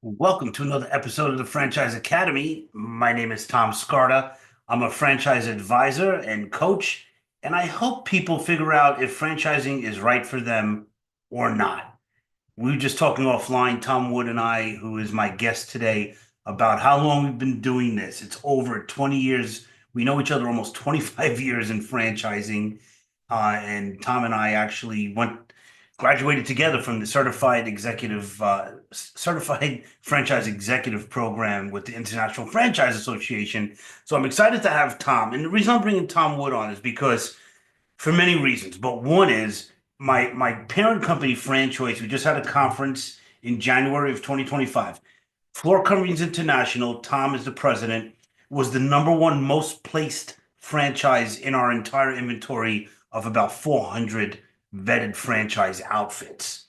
Welcome to another episode of the Franchise Academy. My name is Tom Scarda. I'm a franchise advisor and coach, and I help people figure out if franchising is right for them or not. We were just talking offline, Tom Wood and I, who is my guest today, about how long we've been doing this. It's over 20 years. We know each other almost 25 years in franchising. And Tom and I actually graduated together from the certified franchise executive program with the International Franchise Association. So I'm excited to have Tom. And the reason I'm bringing Tom Wood on is because for many reasons, but one is my parent company, Franchoice. We just had a conference in January of 2025. Floor Coverings International, Tom is the president, was the number one most placed franchise in our entire inventory of about 400 vetted franchise outfits.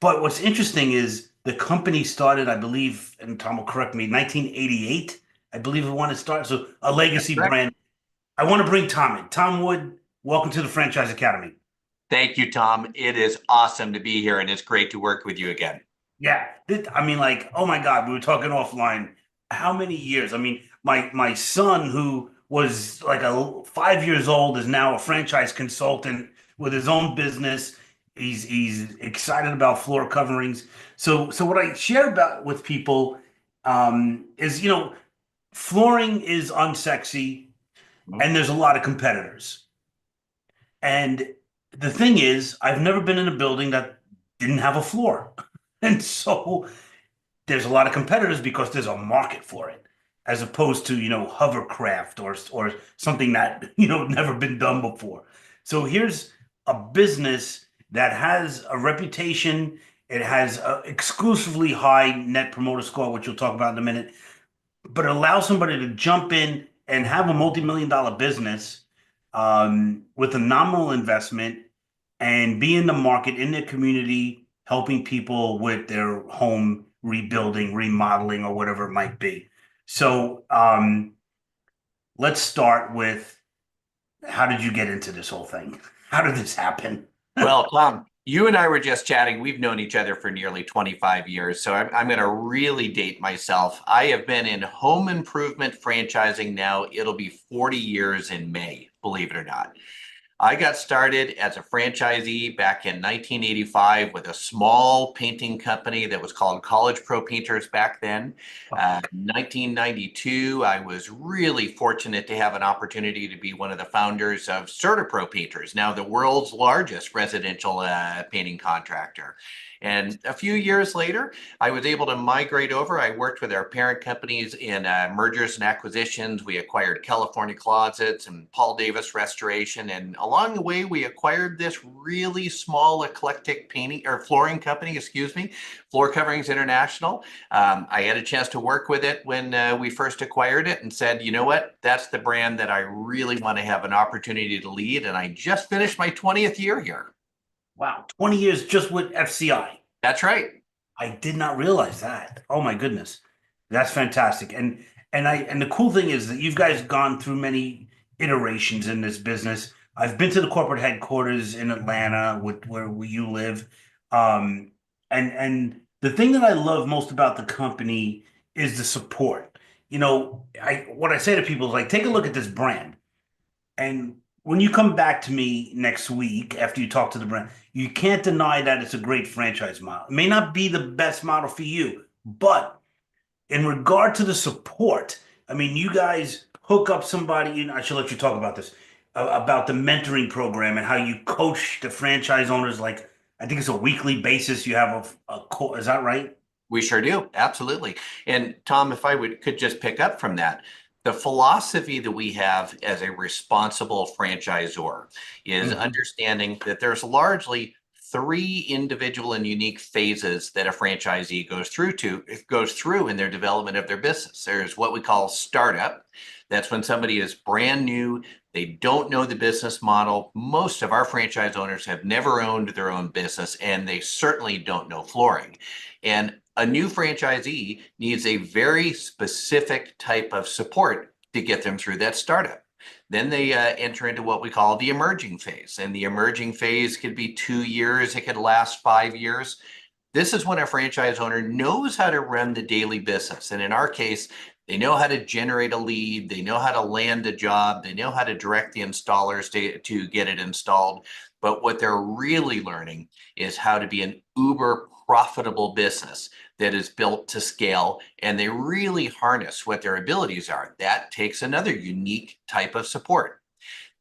But what's interesting is the company started, I believe, and Tom will correct me, 1988. I believe it when it started. So a legacy Correct. brand. I want to bring Tom in. Tom Wood, welcome to the Franchise Academy. Thank you, Tom. It is awesome to be here, and it's great to work with you again. Yeah, I mean, like, oh my God, we were talking offline. How many years? I mean, my son, who was like 5 years old, is now a franchise consultant with his own business. He's excited about floor coverings. So what I share about with people is, flooring is unsexy, Mhm. and there's a lot of competitors. And the thing is, I've never been in a building that didn't have a floor. And so there's a lot of competitors because there's a market for it, as opposed to, hovercraft or something that, never been done before. So here's a business that has a reputation. It has a exclusively high net promoter score, which we'll talk about in a minute, but it allows somebody to jump in and have a multi-million dollar business with a nominal investment and be in the market in their community, helping people with their home rebuilding, remodeling, or whatever it might be. So let's start with, how did you get into this whole thing? How did this happen? Well, Tom, you and I were just chatting. We've known each other for nearly 25 years, so I'm going to really date myself. I have been in home improvement franchising now. It'll be 40 years in May, believe it or not. I got started as a franchisee back in 1985 with a small painting company that was called College Pro Painters back then. 1992, I was really fortunate to have an opportunity to be one of the founders of Pro Painters, now the world's largest residential painting contractor. And a few years later, I was able to migrate over. I worked with our parent companies in mergers and acquisitions. We acquired California Closets and Paul Davis Restoration. And along the way, we acquired this really small eclectic painting or flooring company, excuse me, Floor Coverings International. I had a chance to work with it when we first acquired it and said, you know what, that's the brand that I really want to have an opportunity to lead. And I just finished my 20th year here. Wow, 20 years just with FCI. That's right. I did not realize that. Oh my goodness. That's fantastic. And the cool thing is that you guys gone through many iterations in this business. I've been to the corporate headquarters in Atlanta with where you live. And the thing that I love most about the company is the support. I what I say to people is like, take a look at this brand. And when you come back to me next week after you talk to the brand, you can't deny that it's a great franchise model. It may not be the best model for you, but in regard to the support, I mean, you guys hook up somebody, and I should let you talk about this, about the mentoring program and how you coach the franchise owners. Like, I think it's a weekly basis. You have is that right? We sure do. Absolutely. And Tom, if I could just pick up from that, the philosophy that we have as a responsible franchisor is Hmm. understanding that there's largely three individual and unique phases that a franchisee goes through in their development of their business. There's what we call startup. That's when somebody is brand new, they don't know the business model. Most of our franchise owners have never owned their own business, and they certainly don't know flooring. And a new franchisee needs a very specific type of support to get them through that startup. Then they enter into what we call the emerging phase. And the emerging phase could be 2 years, it could last 5 years. This is when a franchise owner knows how to run the daily business. And in our case, they know how to generate a lead, they know how to land a job, they know how to direct the installers to get it installed. But what they're really learning is how to be an uber profitable business that is built to scale, and they really harness what their abilities are. That takes another unique type of support.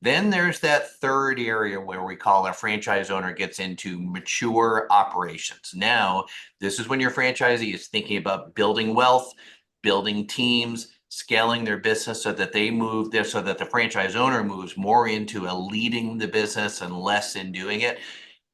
Then there's that third area where we call a franchise owner gets into mature operations. Now, this is when your franchisee is thinking about building wealth, building teams, scaling their business so that they move there, so that the franchise owner moves more into a leading the business and less in doing it.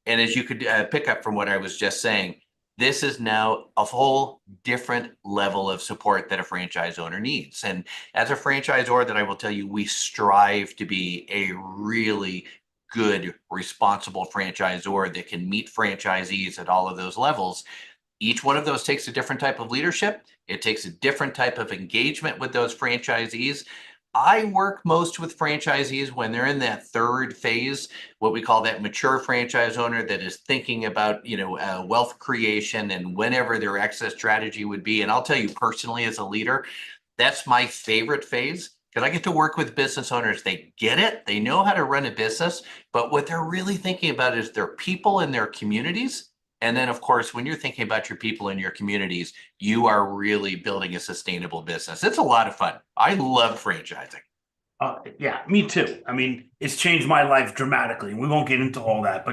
And as you could pick up from what I was just saying, this is now a whole different level of support that a franchise owner needs. And as a franchisor, that I will tell you, we strive to be a really good, responsible franchisor that can meet franchisees at all of those levels. Each one of those takes a different type of leadership. It takes a different type of engagement with those franchisees. I work most with franchisees when they're in that third phase, what we call that mature franchise owner that is thinking about, wealth creation and whenever their exit strategy would be. And I'll tell you personally, as a leader, that's my favorite phase because I get to work with business owners. They get it, they know how to run a business, but what they're really thinking about is their people and their communities. And then, of course, when you're thinking about your people in your communities, you are really building a sustainable business. It's a lot of fun. I love franchising. Yeah, me too. I mean, it's changed my life dramatically. We won't get into all that,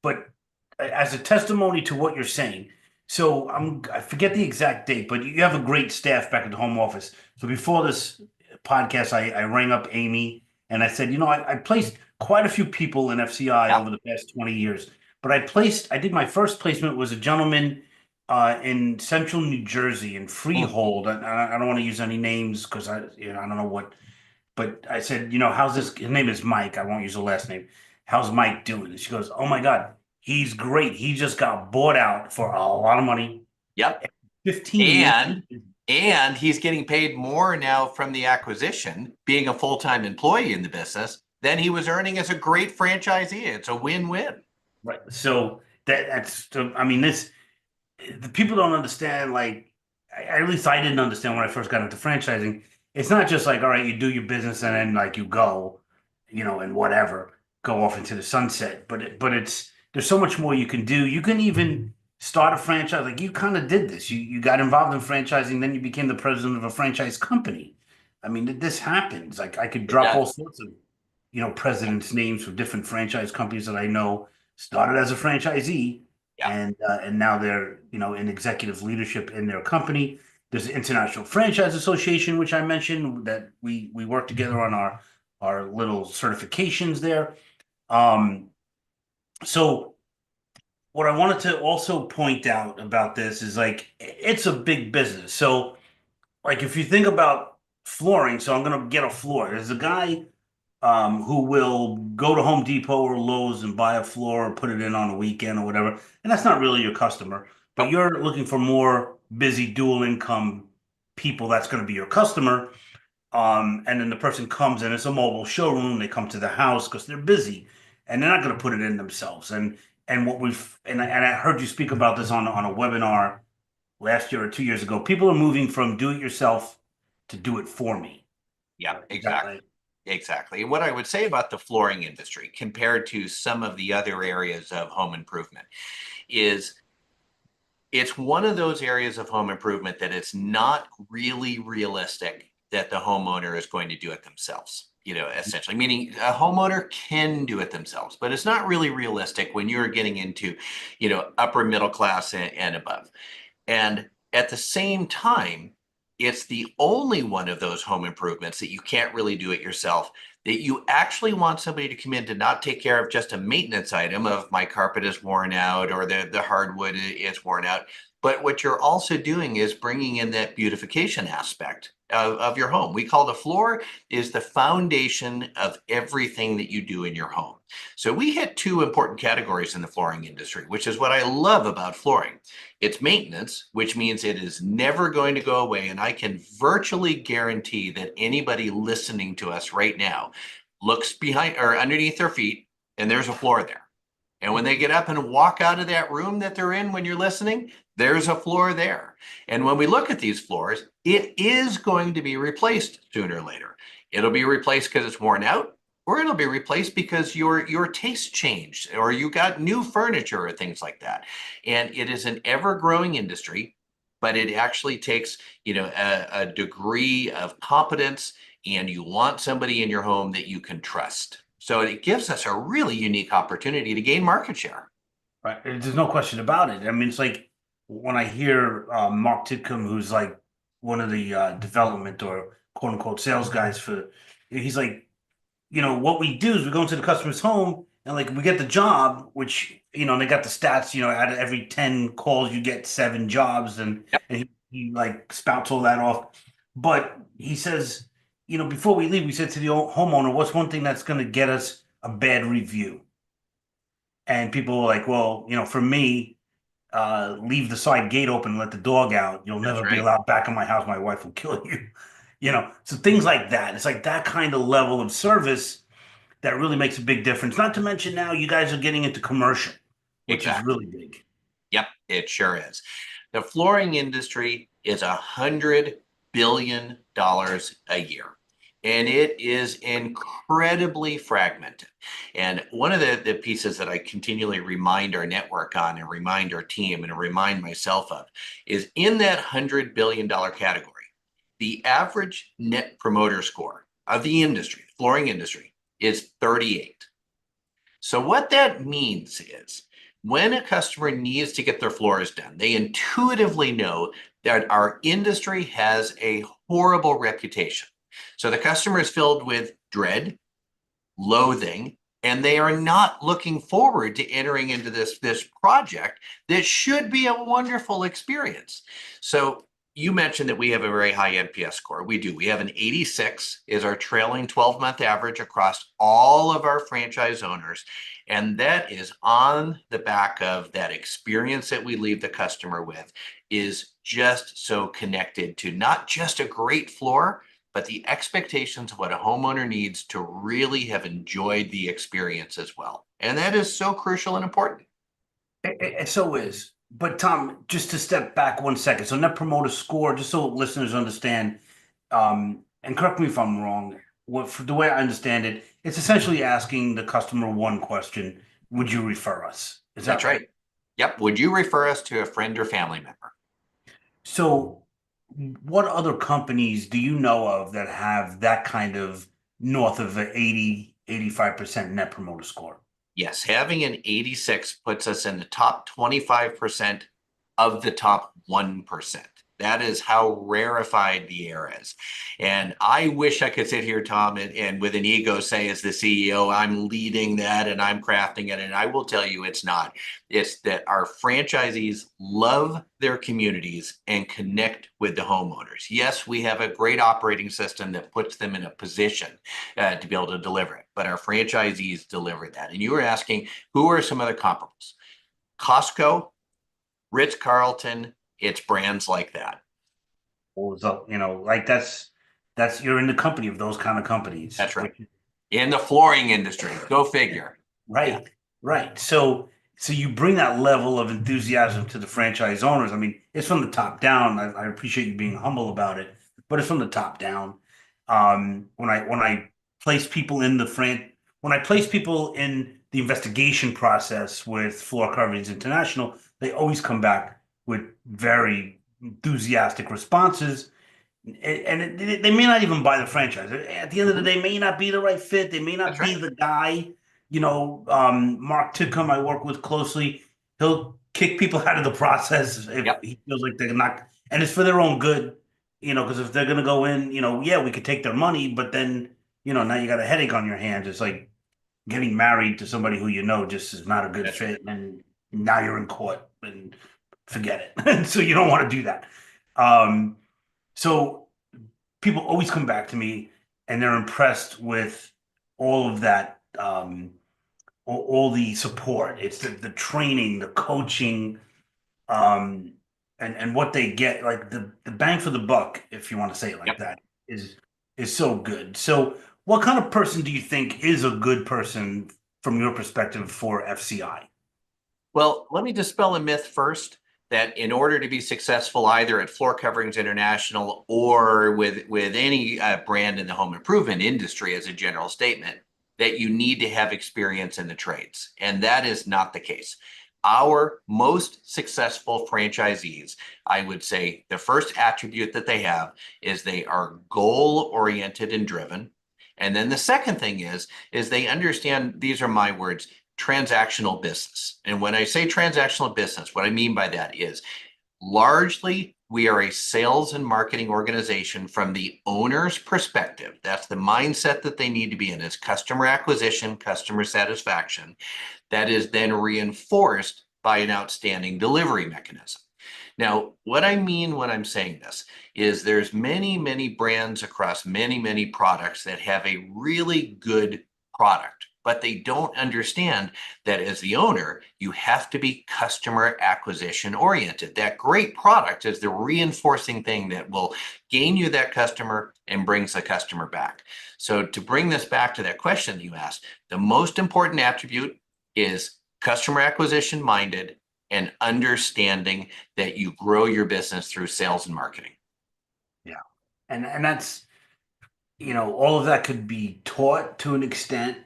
but as a testimony to what you're saying, so I forget the exact date, but you have a great staff back at the home office. So before this podcast, I rang up Amy and I said, I placed quite a few people in FCI Yeah. over the past 20 years, but I did my first placement was a gentleman in central New Jersey in Mm. Freehold. I don't want to use any names because I don't know what. But I said, how's this? His name is Mike. I won't use the last name. How's Mike doing? And she goes, oh my God, he's great. He just got bought out for a lot of money. Yep. 15 years. And he's getting paid more now from the acquisition, being a full-time employee in the business, than he was earning as a great franchisee. It's a win-win. Right. So I mean, the people don't understand, like, at least I didn't understand when I first got into franchising. It's not just like, all right, you do your business and then like you go, and whatever, go off into the sunset. But there's so much more you can do. You can even start a franchise. Like you kind of did this. You got involved in franchising, then you became the president of a franchise company. I mean, this happens. Like I could It drop all does. sorts of, presidents' names for different franchise companies that I know started as a franchisee Yeah. and now they're in executive leadership in their company. There's the International Franchise Association, which I mentioned that we work together on our little certifications there. Um, so what I wanted to also point out about this is like it's a big business. So like if you think about flooring, so I'm gonna get a floor. There's a guy who will go to Home Depot or Lowe's and buy a floor or put it in on a weekend or whatever. And that's not really your customer, but Nope. you're looking for more busy dual income people. That's going to be your customer. And then the person comes and it's a mobile showroom. They come to the house because they're busy and they're not going to put it in themselves. And what we've and I heard you speak about this on a webinar last year or 2 years ago. People are moving from do it yourself to do it for me. Yeah, Is that exactly. right? Exactly. And what I would say about the flooring industry compared to some of the other areas of home improvement is it's one of those areas of home improvement that it's not really realistic that the homeowner is going to do it themselves. Essentially, meaning a homeowner can do it themselves, but it's not really realistic when you're getting into, upper middle class and above. And at the same time, it's the only one of those home improvements that you can't really do it yourself, that you actually want somebody to come in to not take care of just a maintenance item of my carpet is worn out or the hardwood is worn out. But what you're also doing is bringing in that beautification aspect of your home. We call the floor is the foundation of everything that you do in your home. So we hit two important categories in the flooring industry, which is what I love about flooring. It's maintenance, which means it is never going to go away. And I can virtually guarantee that anybody listening to us right now looks behind or underneath their feet and there's a floor there. And when they get up and walk out of that room that they're in when you're listening, there's a floor there. And when we look at these floors, it is going to be replaced sooner or later. It'll be replaced because it's worn out, or it'll be replaced because your taste changed, or you got new furniture or things like that. And it is an ever-growing industry, but it actually takes, a degree of competence, and you want somebody in your home that you can trust. So it gives us a really unique opportunity to gain market share. Right. There's no question about it. I mean, it's like when I hear Mark Titcomb, who's like one of the development or quote unquote sales guys for, he's like, what we do is we go into the customer's home and like we get the job, which, they got the stats, out of every 10 calls, you get 7 jobs. Yep, And he like spouts all that off. But he says, before we leave, we said to the homeowner, what's one thing that's going to get us a bad review? And people were like, well, for me, leave the side gate open and let the dog out. You'll that's never be right. allowed back in my house. My wife will kill you. So things like that. It's like that kind of level of service that really makes a big difference. Not to mention now you guys are getting into commercial, which is Exactly. really big. Yep, it sure is. The flooring industry is $100 billion a year, and it is incredibly fragmented. And one of the pieces that I continually remind our network on and remind our team and remind myself of is in that $100 billion category, the average net promoter score of the industry, flooring industry, is 38. So what that means is when a customer needs to get their floors done, they intuitively know that our industry has a horrible reputation. So the customer is filled with dread, loathing, and they are not looking forward to entering into this project that should be a wonderful experience. So you mentioned that we have a very high NPS score. We do. We have an 86 is our trailing 12-month average across all of our franchise owners. And that is on the back of that experience that we leave the customer with is just so connected to not just a great floor, but the expectations of what a homeowner needs to really have enjoyed the experience as well. And that is so crucial and important. It so is. But Tom, just to step back 1 second. So net promoter score, just so listeners understand, and correct me if I'm wrong, for the way I understand it, it's essentially asking the customer one question: would you refer us? Is that That's right? right. Yep. Would you refer us to a friend or family member? So what other companies do you know of that have that kind of north of a 80, 85% net promoter score? Yes, having an 86 puts us in the top 25% of the top 1%. That is how rarefied the air is. And I wish I could sit here, Tom, and with an ego say, as the CEO, I'm leading that and I'm crafting it. And I will tell you it's not. It's that our franchisees love their communities and connect with the homeowners. Yes, we have a great operating system that puts them in a position to be able to deliver it, but our franchisees deliver that. And you were asking, who are some other comparables? Costco, Ritz-Carlton, it's brands like that. So, like that's you're in the company of those kind of companies, That's right. which In the flooring industry, go figure. Yeah, right, right. So you bring that level of enthusiasm to the franchise owners. I mean, it's from the top down. I appreciate you being humble about it, but it's from the top down. When I place people in the when I place people in the investigation process with Floor Coverings International, they always come back with very enthusiastic responses. They may not even buy the franchise. At the end of the mhm, day, may not be the right fit. They may that's not be right. the guy. Mark Titcomb, I work with closely. He'll kick people out of the process if Yep, he feels like they're not, and it's for their own good. Because if they're gonna go in, yeah, we could take their money, but then, now you got a headache on your hands. It's like getting married to somebody who just is not a good that's right. fit, and now you're in court and forget it. And so you don't want to do that. Um, so people always come back to me and they're impressed with all of that, all the support. It's the training, the coaching, um, and what they get, like the bang for the buck, if you want to say it like Yep. that, is is so good. So, what kind of person do you think is a good person from your perspective for FCI? Well, let me dispel a myth first that in order to be successful either at Floor Coverings International or with any brand in the home improvement industry as a general statement, that you need to have experience in the trades. And that is not the case. Our most successful franchisees, I would say the first attribute that they have is they are goal oriented and driven. And then the second thing is they understand, these are my words, transactional business. And when I say transactional business, what I mean by that is largely we are a sales and marketing organization from the owner's perspective. That's the mindset that they need to be in, is customer acquisition, customer satisfaction. That is then reinforced by an outstanding delivery mechanism. Now, what I mean when I'm saying this is there's many brands across many products that have a really good product, but they don't understand that as the owner, you have to be customer acquisition oriented. That great product is the reinforcing thing that will gain you that customer and brings the customer back. So to bring this back to that question you asked, the most important attribute is customer acquisition minded and understanding that you grow your business through sales and marketing. Yeah. And that's, all of that could be taught to an extent,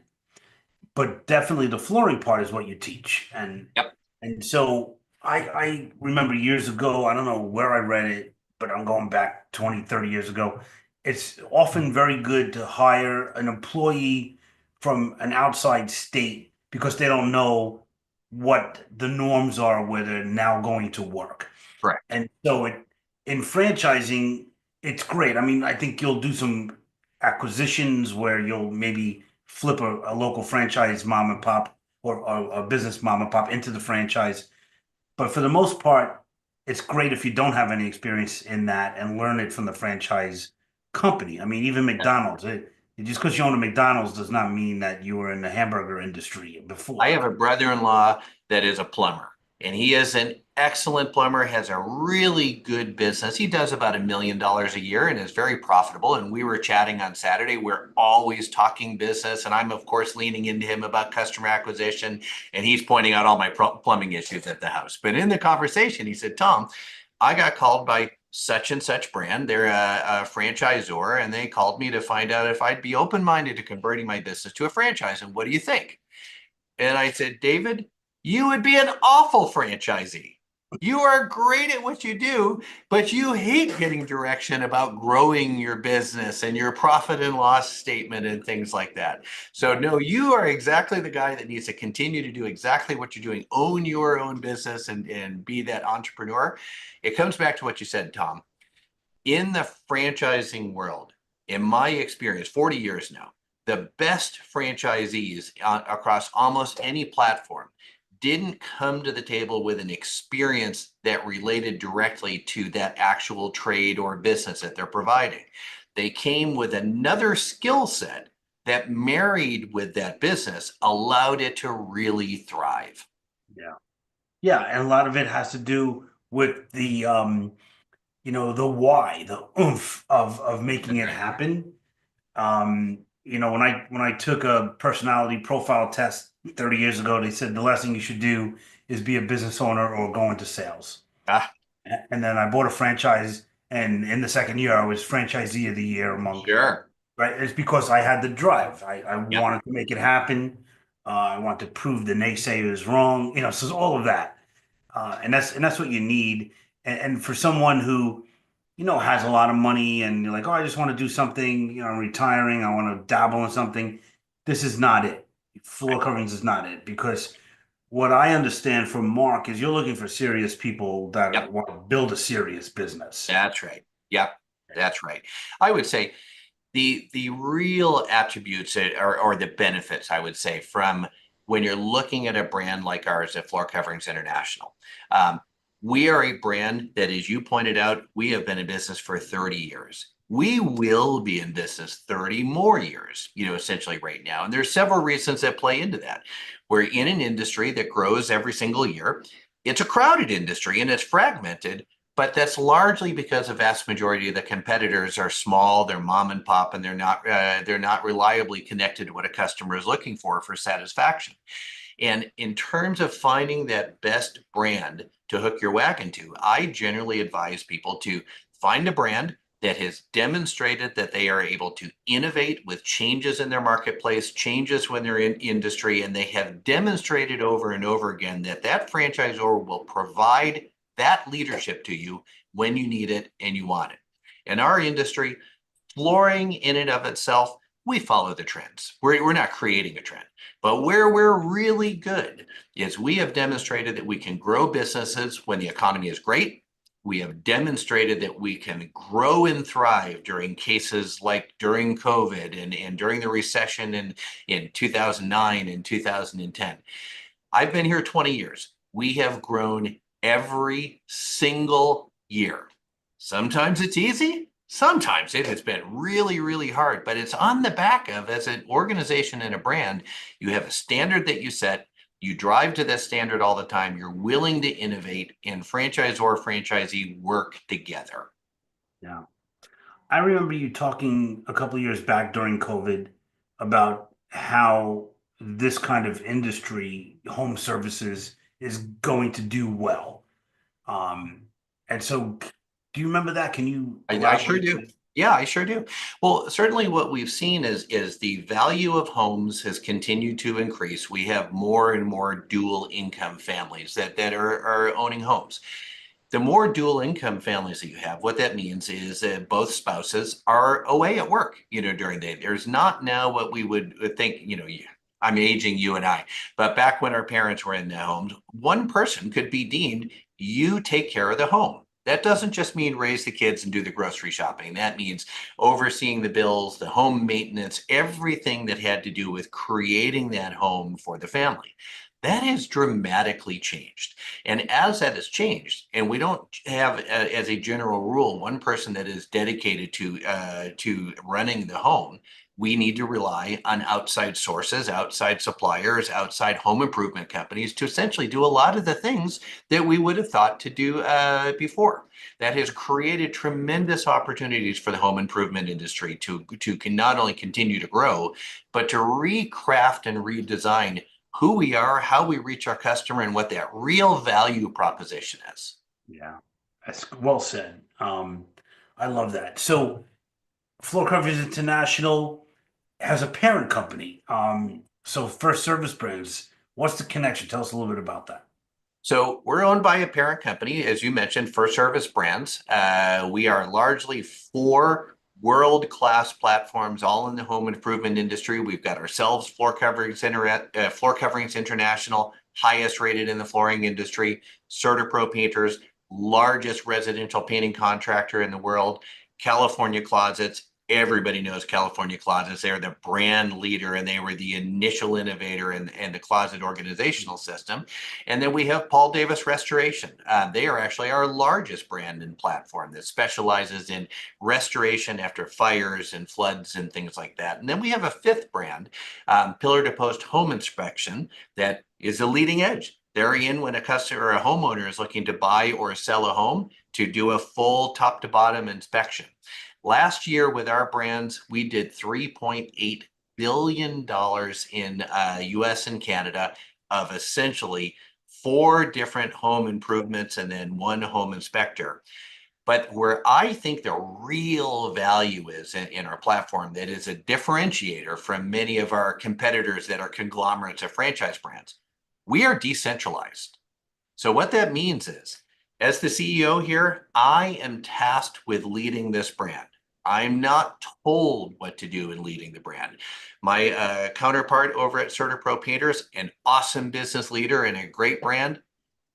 but definitely the flooring part is what you teach. And Yep. and so I remember years ago, I don't know where I read it, but I'm going back 20, 30 years ago. It's often very good to hire an employee from an outside state because they don't know what the norms are where they're now going to work. Correct. And so in franchising, it's great. I mean, I think you'll do some acquisitions where you'll maybe flip a local franchise mom and pop or a business mom and pop into the franchise. But for the most part, it's great if you don't have any experience in that and learn it from the franchise company. I mean, even McDonald's, just because you own a McDonald's does not mean that you were in the hamburger industry I before. have a brother-in-law that is a plumber, and he is an excellent plumber, has a really good business. He does about $1 million a year and is very profitable. And we were chatting on Saturday. We're always talking business, and I'm of course leaning into him about customer acquisition, and he's pointing out all my plumbing issues at the house. But in the conversation, he said, "Tom, I got called by such and such brand. They're a franchisor, and they called me to find out if I'd be open-minded to converting my business to a franchise. And what do you think?" And I said, "David, you would be an awful franchisee. You are great at what you do, but you hate getting direction about growing your business and your profit and loss statement and things like that. So no, you are exactly the guy that needs to continue to do exactly what you're doing. Own your own business and be that entrepreneur." It comes back to what you said, Tom. In the franchising world, in my experience, 40 years now, the best franchisees across almost any platform didn't come to the table with an experience that related directly to that actual trade or business that they're providing. They came with another skill set that married with that business allowed it to really thrive. Yeah. Yeah, and a lot of it has to do with the why, the oomph of making That's it right. happen. When I took a personality profile test 30 years ago, they said the last thing you should do is be a business owner or go into sales. Ah, And then I bought a franchise, and in the second year, I was franchisee of the year among, sure. right? It's because I had the drive. I Yep. wanted to make it happen. I want to prove the naysayers wrong. So all of that, and that's what you need. And for someone who, has a lot of money, and you're like, oh, I just want to do something. I'm retiring. I want to dabble in something. This is not it. Floor coverings is not it because what I understand from Mark is you're looking for serious people that Yep. want to build a serious business. That's right. Yep. That's right. I would say the real attributes or the benefits, I would say, from when you're looking at a brand like ours at Floor Coverings International. We are a brand that, as you pointed out, we have been in business for 30 years. We will be in business 30 more years, essentially right now. And there's several reasons that play into that. We're in an industry that grows every single year. It's a crowded industry and it's fragmented, but that's largely because the vast majority of the competitors are small, they're mom and pop, and they're not reliably connected to what a customer is looking for satisfaction. And in terms of finding that best brand to hook your wagon to, I generally advise people to find a brand that has demonstrated that they are able to innovate with changes in their marketplace, changes when they're in industry, and they have demonstrated over and over again that that franchisor will provide that leadership to you when you need it and you want it. In our industry, flooring in and of itself, we follow the trends. We're not creating a trend. But where we're really good is we have demonstrated that we can grow businesses when the economy is great. We have demonstrated that we can grow and thrive during cases like during COVID and during the recession in 2009 and 2010. I've been here 20 years. We have grown every single year. Sometimes it's easy. Sometimes it has been really, really hard, but it's on the back of, as an organization and a brand, you have a standard that you set. You drive to that standard all the time. You're willing to innovate, and franchisor, franchisee work together. Yeah. I remember you talking a couple of years back during COVID about how this kind of industry, home services, is going to do well. Um, and so, do you remember that? Can you I sure elaborate? do. Yeah, I sure do. Well, certainly what we've seen is the value of homes has continued to increase. We have more and more dual income families that are owning homes. The more dual income families that you have, what that means is that both spouses are away at work, during the day. There's not now what we would think, I'm aging you and I, but back when our parents were in their homes, one person could be deemed, you take care of the home. That doesn't just mean raise the kids and do the grocery shopping. That means overseeing the bills, the home maintenance, everything that had to do with creating that home for the family. That has dramatically changed. And as that has changed, and we don't have, as a general rule, one person that is dedicated to running the home, we need to rely on outside sources, outside suppliers, outside home improvement companies to essentially do a lot of the things that we would have thought to do before. That has created tremendous opportunities for the home improvement industry to can not only continue to grow, but to recraft and redesign who we are, how we reach our customer, and what that real value proposition is. Yeah, that's well said. I love that. So, Floor Coverage International has a parent company. So First Service Brands, what's the connection? Tell us a little bit about that. So we're owned by a parent company, as you mentioned, First Service Brands. We are largely four world-class platforms, all in the home improvement industry. We've got ourselves, Floor Coverings International, highest rated in the flooring industry. CertaPro Painters, largest residential painting contractor in the world. California Closets. Everybody knows California Closets. They're the brand leader, and they were the initial innovator in the closet organizational system. And then we have Paul Davis Restoration. They are actually our largest brand and platform that specializes in restoration after fires and floods and things like that. And then we have a fifth brand, Pillar to Post Home Inspection, that is a leading edge. They're in when a customer or a homeowner is looking to buy or sell a home to do a full top to bottom inspection. Last year with our brands, we did $3.8 billion in US and Canada of essentially four different home improvements and then one home inspector. But where I think the real value is in our platform, that is a differentiator from many of our competitors that are conglomerates of franchise brands, we are decentralized. So what that means is, as the CEO here, I am tasked with leading this brand. I'm not told what to do in leading the brand. My counterpart over at CertaPro Painters, an awesome business leader and a great brand,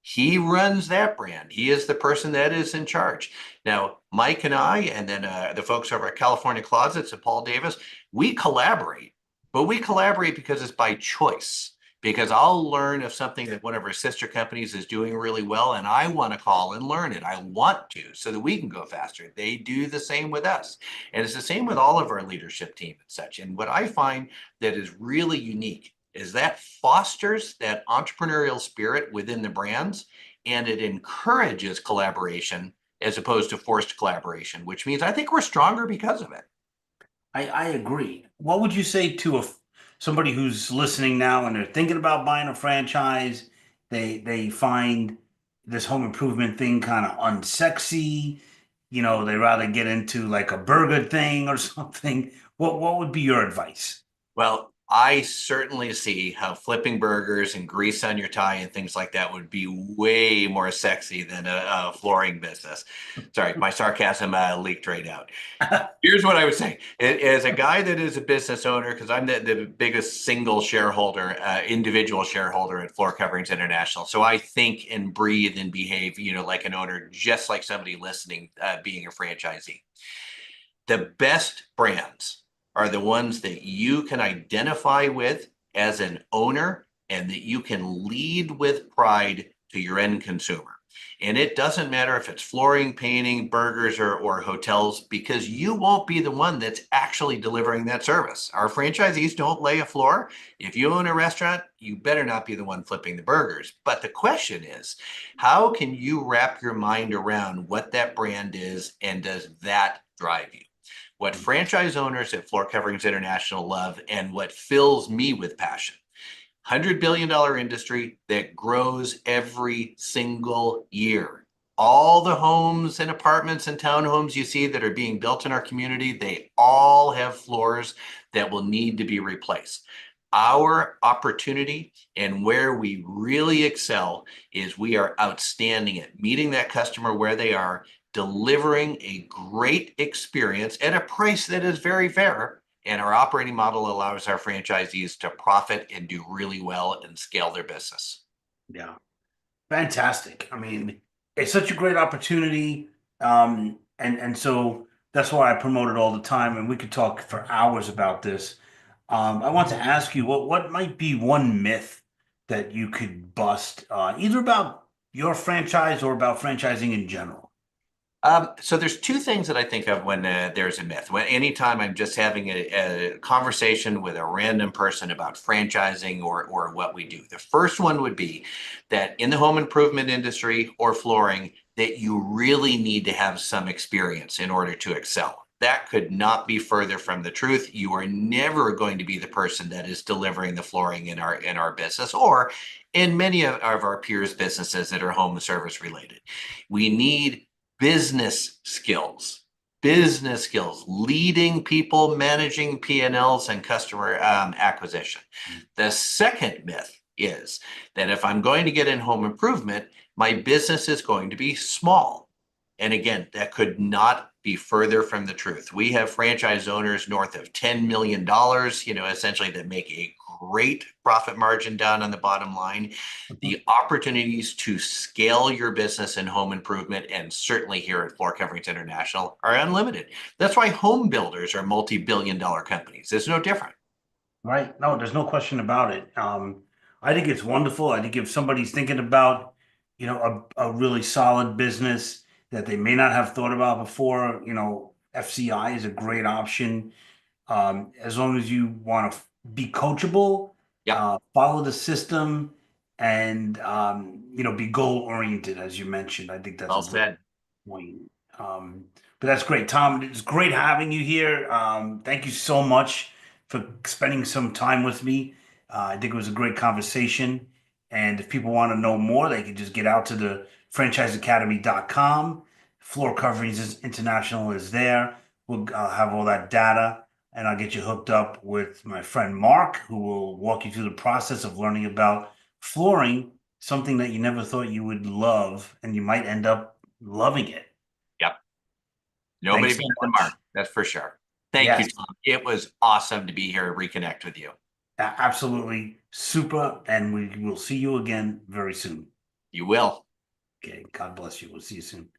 he runs that brand. He is the person that is in charge. Now, Mike and I, and then the folks over at California Closets and Paul Davis, we collaborate, but we collaborate because it's by choice. Because I'll learn of something that one of our sister companies is doing really well, and I want to call and learn it. I want to, so that we can go faster. They do the same with us. And it's the same with all of our leadership team and such. And what I find that is really unique is that fosters that entrepreneurial spirit within the brands, and it encourages collaboration as opposed to forced collaboration, which means I think we're stronger because of it. I agree. What would you say to somebody who's listening now and they're thinking about buying a franchise, they find this home improvement thing kind of unsexy. They rather get into like a burger thing or something. What would be your advice? Well, I certainly see how flipping burgers and grease on your tie and things like that would be way more sexy than a flooring business. Sorry, my sarcasm leaked right out. Here's what I would say. As a guy that is a business owner, because I'm the biggest single shareholder, individual shareholder at Floor Coverings International. So I think and breathe and behave, like an owner, just like somebody listening, being a franchisee. The best brands are the ones that you can identify with as an owner and that you can lead with pride to your end consumer. And it doesn't matter if it's flooring, painting, burgers, or hotels, because you won't be the one that's actually delivering that service. Our franchisees don't lay a floor. If you own a restaurant, you better not be the one flipping the burgers. But the question is, how can you wrap your mind around what that brand is, and does that drive you? What franchise owners at Floor Coverings International love, and what fills me with passion. $100 billion industry that grows every single year. All the homes and apartments and townhomes you see that are being built in our community, they all have floors that will need to be replaced. Our opportunity and where we really excel is we are outstanding at meeting that customer where they are, delivering a great experience at a price that is very fair. And our operating model allows our franchisees to profit and do really well and scale their business. Yeah. Fantastic. I mean, it's such a great opportunity. And so that's why I promote it all the time, and we could talk for hours about this. I want to ask you what might be one myth that you could bust, either about your franchise or about franchising in general. So there's two things that I think of when there's a myth. When anytime I'm just having a conversation with a random person about franchising or what we do. The first one would be that in the home improvement industry or flooring, that you really need to have some experience in order to excel. That could not be further from the truth. You are never going to be the person that is delivering the flooring in our business or in many of our peers' businesses that are home service related. We need business skills, leading people, managing P&Ls and customer acquisition. The second myth is that if I'm going to get in home improvement, my business is going to be small. And again, that could not be further from the truth. We have franchise owners north of $10 million, essentially that make a great profit margin down on the bottom line. The opportunities to scale your business in home improvement, and certainly here at Floor Coverings International, are unlimited. That's why home builders are multi-billion-dollar companies. It's no different. Right. No, there's no question about it. I think it's wonderful. I think if somebody's thinking about, a really solid business that they may not have thought about before, FCI is a great option. As long as you want to be coachable, Yep. follow the system, and be goal oriented, as you mentioned. I think that's a Well great said. point. But that's great, Tom. It's great having you here. Thank you so much for spending some time with me. I think it was a great conversation. And if people want to know more, they can just get out to the franchiseacademy.com. Floor Coverings International is there. We'll have all that data, and I'll get you hooked up with my friend Mark, who will walk you through the process of learning about flooring, something that you never thought you would love, and you might end up loving it. Yep. Nobody Thanks so beats the much. mark. That's for sure. Thank you, Yes, Tom. It was awesome to be here and reconnect with you. absolutely super. And we will see you again very soon. You will. Okay. God bless you. We'll see you soon.